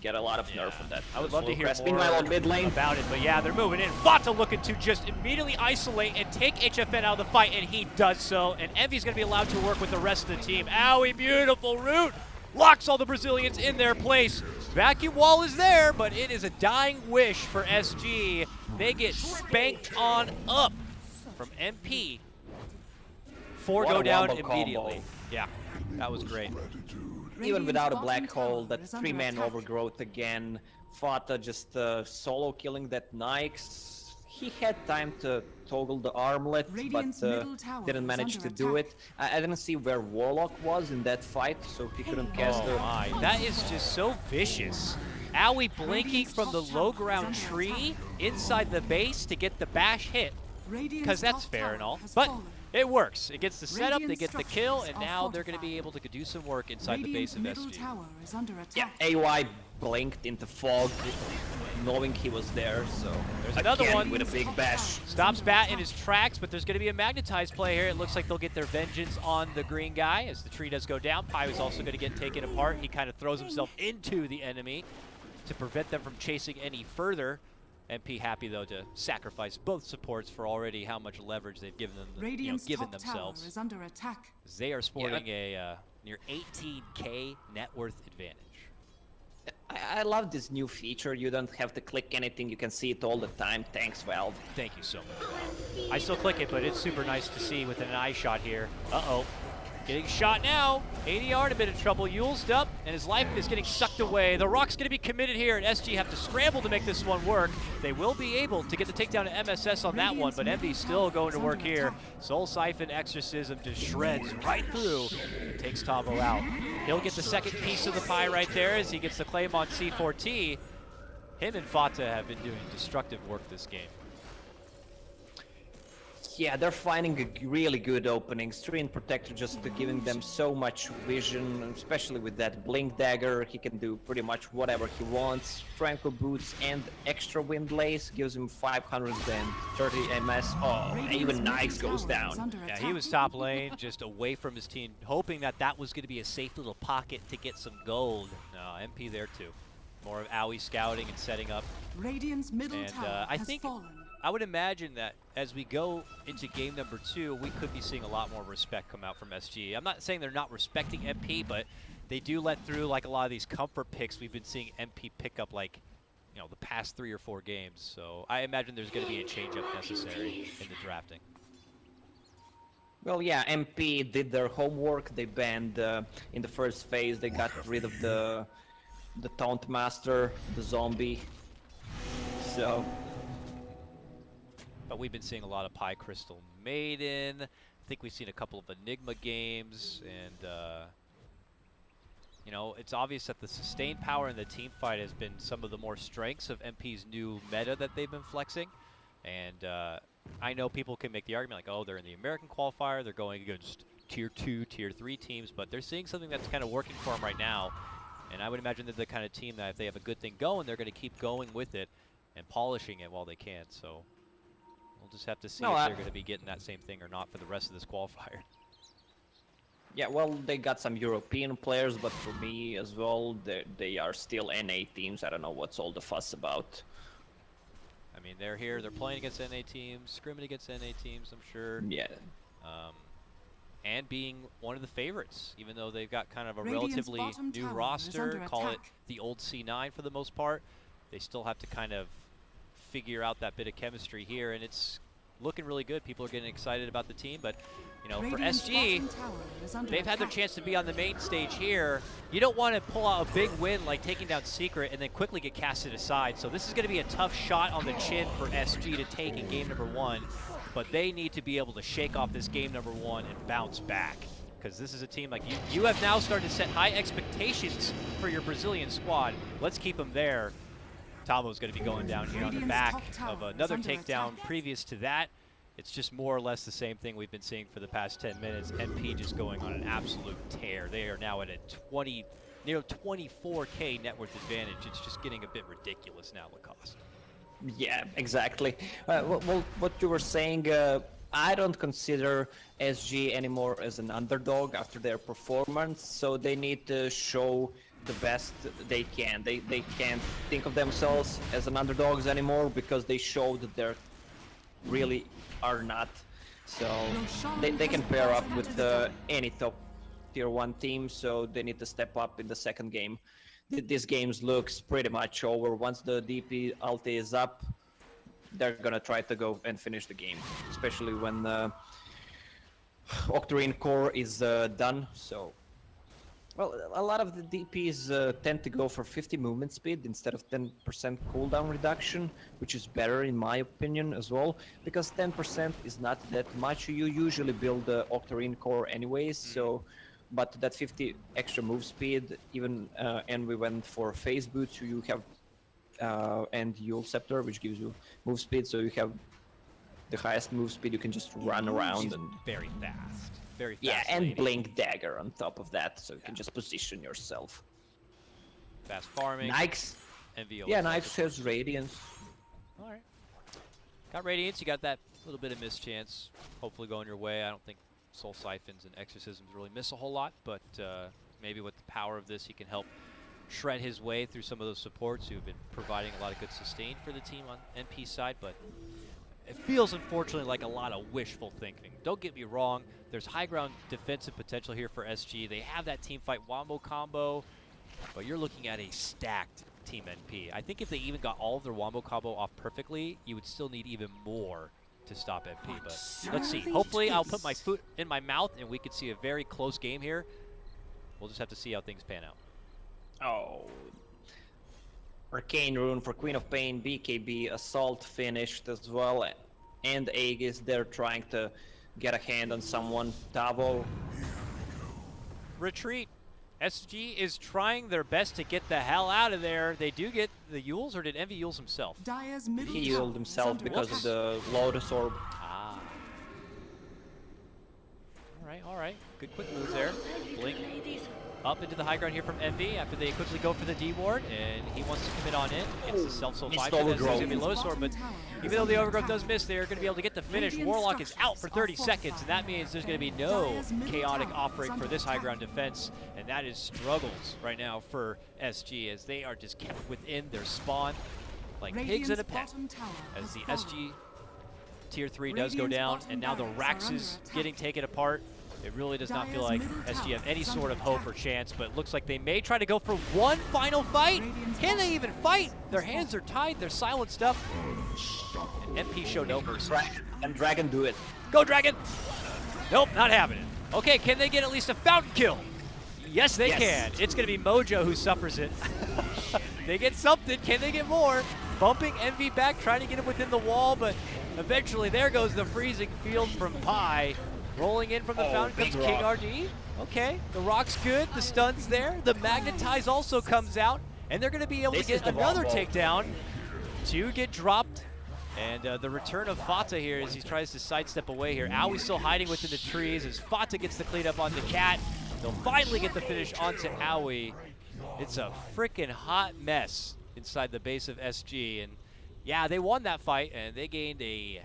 get a lot of nerf on that. I would love to hear more Meanwhile, on mid lane about it, but yeah, they're moving in. Fata looking to just immediately isolate and take HFN out of the fight, and he does so. And Envy's going to be allowed to work with the rest of the team. Owie, beautiful root! Locks all the Brazilians in their place. Vacuum wall is there, but it is a dying wish for SG. They get spanked on up from MP. Four go down immediately. Combo. Yeah. That was great. Even without a black hole, that 3-man overgrowth again. Fata just solo killing that Nikes. He had time to toggle the armlet, but didn't manage to do it. I didn't see where Warlock was in that fight, so he couldn't cast her. Oh my, that is just so vicious. Owie blinking from the low ground tree inside the base to get the bash hit, because that's fair and all, but it works. It gets the setup, they get the kill, and now they're going to be able to do some work inside the base of SG. Yeah, AY blinked into fog, knowing he was there, so there's another one with a big bash. Stops Bat in his tracks, but there's going to be a magnetized play here. It looks like they'll get their vengeance on the green guy as the tree does go down. Pi is also going to get taken apart. He kind of throws himself into the enemy to prevent them from chasing any further. MP happy though to sacrifice both supports for already how much leverage they've given them, given themselves. Is under attack. They are sporting a near 18K net worth advantage. I love this new feature. You don't have to click anything. You can see it all the time. Thanks, Valve. Thank you so much, Valve. I still click it, but it's super nice to see with an eye shot here. Uh-oh. Getting shot now. ADR in a bit of trouble. Yule's up, and his life is getting sucked away. The Rock's going to be committed here, and SG have to scramble to make this one work. They will be able to get the takedown to MSS on that one, but MV's still going to work here. Soul Siphon Exorcism just shreds right through and takes Tavo out. He'll get the second piece of the pie right there as he gets the claim on C4T. Him and Fata have been doing destructive work this game. Yeah, they're finding a really good opening. Screen Protector just giving them so much vision, especially with that Blink Dagger. He can do pretty much whatever he wants. Franco Boots and extra Wind Lace gives him 530 MS. Oh, even Nikes goes down. Yeah, he was top lane, just away from his team, hoping that that was going to be a safe little pocket to get some gold. No, MP there too. More of Owie scouting and setting up. Radiant's middle And tower I has think fallen. I would imagine that as we go into game number 2, we could be seeing a lot more respect come out from SG. I'm not saying they're not respecting MP, but they do let through like a lot of these comfort picks we've been seeing MP pick up, like, you know, the past 3 or 4 games. So I imagine there's going to be a change-up necessary in the drafting. Well, yeah, MP did their homework. They banned in the first phase. They got rid of the Taunt Master, the zombie. So. But we've been seeing a lot of Pie Crystal Maiden. I think we've seen a couple of Enigma games, and you know, it's obvious that the sustained power in the team fight has been some of the more strengths of MP's new meta that they've been flexing. And I know people can make the argument like, oh, they're in the American qualifier, they're going against tier 2, tier 3 teams, but they're seeing something that's kind of working for them right now. And I would imagine they're the kind of team that if they have a good thing going, they're going to keep going with it and polishing it while they can. So we'll just have to see if they're going to be getting that same thing or not for the rest of this qualifier. Yeah, well, they got some European players, but for me as well, they are still NA teams. I don't know what's all the fuss about. I mean, they're here, they're playing against NA teams, scrimming against NA teams, I'm sure. Yeah. And being one of the favorites, even though they've got kind of a Radiant's relatively bottom new tower is roster, under call it attack. the old C9 for the most part. They still have to kind of figure out that bit of chemistry here, and it's looking really good. People are getting excited about the team, but you know, for Radiant's SG, bottom tower is under they've had their attack. chance to be on the main stage here. You don't want to pull out a big win like taking down Secret and then quickly get casted aside. So this is going to be a tough shot on the chin for SG to take in game number 1. But they need to be able to shake off this game number 1 and bounce back. Because this is a team like you have now started to set high expectations for your Brazilian squad. Let's keep them there. Tavo's going to be going down here on the Radiant's back top tower of is another under takedown attack. previous to that. It's just more or less the same thing we've been seeing for the past 10 minutes. MP just going on an absolute tear. They are now at a near 24K net worth advantage. It's just getting a bit ridiculous now, Lacoste. Yeah, exactly. Well, what you were saying, I don't consider SG anymore as an underdog after their performance, so they need to show the best they can. They can't think of themselves as an underdogs anymore because they showed that they're really are not. So they can pair up with any top tier 1 team, so they need to step up in the second game. This game looks pretty much over. Once the DP ulti is up, they're gonna try to go and finish the game, especially when Octarine Core is done. So, well, a lot of the DPs tend to go for 50 movement speed instead of 10% cooldown reduction, which is better in my opinion as well, because 10% is not that much. You usually build the Octarine Core anyways, so, but that 50 extra move speed, even, and we went for phase boots, so you have, and Yule Scepter, which gives you move speed, so you have the highest move speed, you can just run around and... Very fast. Very fast. Yeah, and lady. Blink Dagger on top of that, so you can just position yourself. Fast farming. Nikes. MVO. Yeah, Nikes has Radiance. Alright. Got Radiance, you got that little bit of mischance. Hopefully going your way. I don't think Soul Siphons and Exorcisms really miss a whole lot, but maybe with the power of this, he can help shred his way through some of those supports who have been providing a lot of good sustain for the team on NP's side, but it feels unfortunately like a lot of wishful thinking. Don't get me wrong, there's high ground defensive potential here for SG. They have that team fight wombo combo, but you're looking at a stacked Team NP. I think if they even got all of their wombo combo off perfectly, you would still need even more to stop MP. But let's see. Hopefully, I'll put my foot in my mouth and we could see a very close game here. We'll just have to see how things pan out. Oh. Arcane Rune for Queen of Pain, BKB, Assault finished as well. And Aegis, they're trying to get a hand on someone. Tavo. Retreat. SG is trying their best to get the hell out of there. They do get the Yules, or did Envy Yules himself? Dire's middle He tower healed is himself under because of attack. the Lotus Orb. Ah. All right. Good quick move there. Blink up into the high ground here from Envy after they quickly go for the D ward, and he wants to commit on in. Gets the self-soul Missed 5 for this. There's overgrowth. going to be low sword, but even though the overgrowth does miss, they're going to be able to get the finish. Warlock is out for 30 seconds, and that means there's going to be no chaotic offering for this high ground defense, and that is struggles right now for SG as they are just kept within their spawn like pigs in a pen. As the SG tier 3 does go down, and now the Rax is getting taken apart. It really does not feel like SG have any sort of hope or chance, but it looks like they may try to go for one final fight. Can they even fight? Their hands are tied, they're silenced up. And MP show no mercy. And Dragon do it. Go Dragon! Nope, not happening. Okay, can they get at least a fountain kill? Yes, they can. It's going to be Mojo who suffers it. They get something. Can they get more? Bumping Envy back, trying to get him within the wall, but eventually there goes the freezing field from Pi. Rolling in from the fountain comes big King rock. RG. Okay, the rock's good, the stun's there, the magnetize also comes out, and they're going to be able to get another takedown to get dropped. And the return of Fata here as he tries to sidestep away here. Aoi's still hiding within the trees as Fata gets the cleanup onto Cat. They'll finally get the finish onto Aoi. It's a freaking hot mess inside the base of SG. And yeah, they won that fight, and they gained a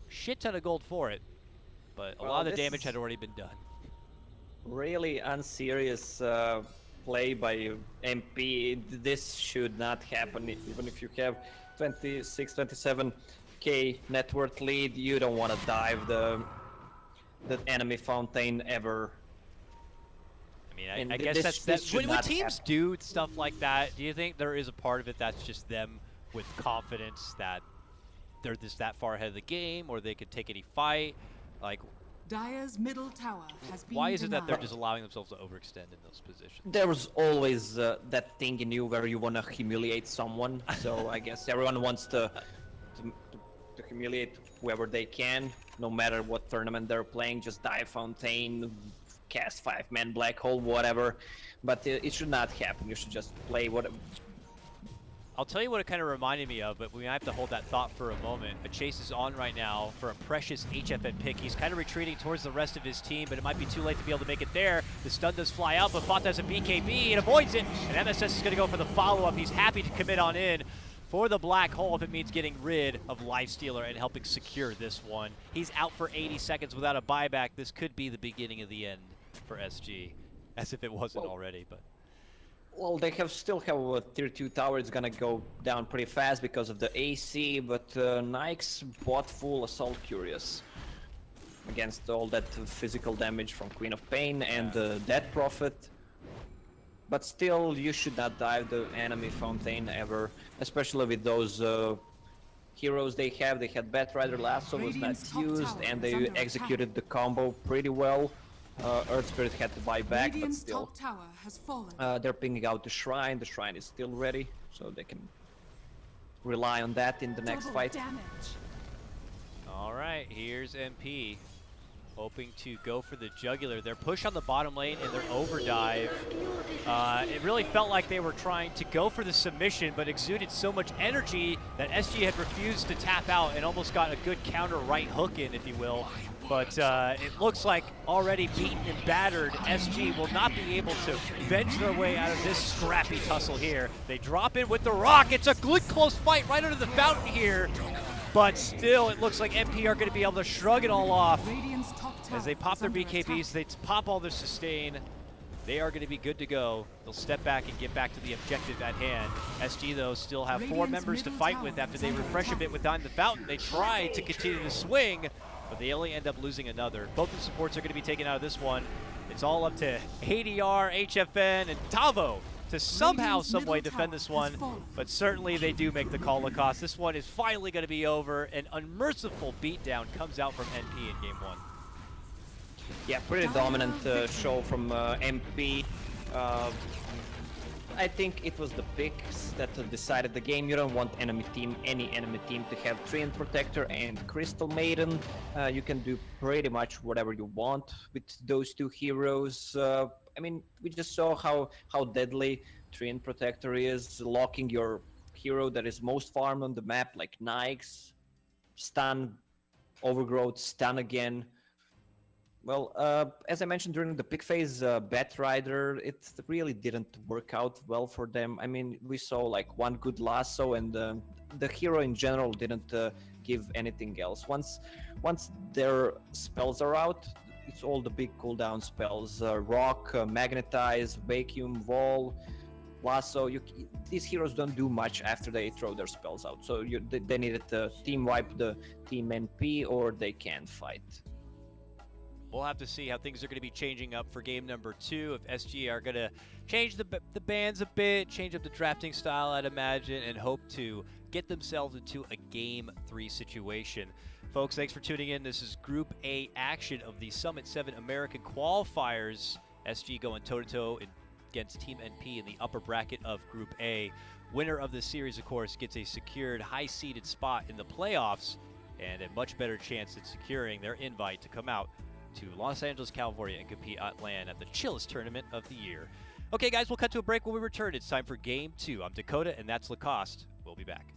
shit ton of gold for it. But a lot of the damage had already been done. Really unserious play by MP. This should not happen. Even if you have 26, 27k net worth lead, you don't want to dive the enemy fountain ever. I mean, And I guess this that's should when not teams happen. do stuff like that. Do you think there is a part of it that's just them with confidence that they're just that far ahead of the game, or they could take any fight? Like, Dire's middle tower has been why is it that they're denied. just allowing themselves to overextend in those positions? There's always that thing in you where you want to humiliate someone. So I guess everyone wants to humiliate whoever they can, no matter what tournament they're playing. Just dive fountain, cast 5-man black hole, whatever. But it should not happen. You should just play what. I'll tell you what it kind of reminded me of, but we might have to hold that thought for a moment. A chase is on right now for a precious HFN pick. He's kind of retreating towards the rest of his team, but it might be too late to be able to make it there. The stun does fly out, but Fata has a BKB and avoids it. And MSS is going to go for the follow-up. He's happy to commit on in for the black hole if it means getting rid of Lifestealer and helping secure this one. He's out for 80 seconds without a buyback. This could be the beginning of the end for SG, as if it wasn't already, but... Well, they still have a tier 2 tower. It's gonna go down pretty fast because of the AC, but Nike's bought full Assault Curious against all that physical damage from Queen of Pain and Death Prophet. But still, you should not dive the enemy fountain ever, especially with those heroes they have. They had Batrider Lasso was not Radiant's top used, tower and is they under executed the combo pretty well. Earth Spirit had to buy back, but Radiant's still. top tower has fallen. They're pinging out the shrine. The shrine is still ready, so they can rely on that in the next Double fight. damage. All right, here's MP, hoping to go for the jugular. Their push on the bottom lane and their overdive. It really felt like they were trying to go for the submission, but exuded so much energy that SG had refused to tap out and almost got a good counter right hook in, if you will. But it looks like already beaten and battered, SG will not be able to venge their way out of this scrappy tussle here. They drop in with the rock. It's a good close fight right under the fountain here. But still, it looks like MP are going to be able to shrug it all off. Radiant's top tower As they pop is their under BKBs, attack. they pop all their sustain. They are going to be good to go. They'll step back and get back to the objective at hand. SG, though, still have 4 Radiant's members to middle fight tower with after is they under refresh a attack. bit behind the fountain. They try to continue to swing, but they only end up losing another. Both the supports are going to be taken out of this one. It's all up to ADR, HFN, and Tavo to somehow, Radiant's some way middle defend tower this has one, fallen. but certainly they do make the call, Lacoste. This one is finally going to be over. An unmerciful beatdown comes out from NP in game 1. Yeah, pretty dominant show from MP. I think it was the picks that decided the game. You don't want any enemy team to have Treant Protector and Crystal Maiden. You can do pretty much whatever you want with those two heroes. I mean, we just saw how deadly Treant Protector is, locking your hero that is most farmed on the map, like Nyx, stun, overgrowth, stun again. Well, as I mentioned during the pick phase, Batrider, it really didn't work out well for them. I mean, we saw like one good lasso, and the hero in general didn't give anything else. Once their spells are out, it's all the big cooldown spells: Rock, Magnetize, Vacuum, Wall, Lasso. These heroes don't do much after they throw their spells out. So they needed to team wipe the team NP, or they can't fight. We'll have to see how things are going to be changing up for game number 2. If SG are going to change the bans a bit, change up the drafting style, I'd imagine, and hope to get themselves into a game 3 situation. Folks, thanks for tuning in. This is Group A action of the Summit 7 American Qualifiers. SG going toe-to-toe against Team NP in the upper bracket of Group A. Winner of this series, of course, gets a secured high-seeded spot in the playoffs and a much better chance at securing their invite to come out to Los Angeles, California, and compete at LAN at the chillest tournament of the year. Okay, guys, we'll cut to a break. When we return, it's time for Game 2. I'm Dakota, and that's Lacoste. We'll be back.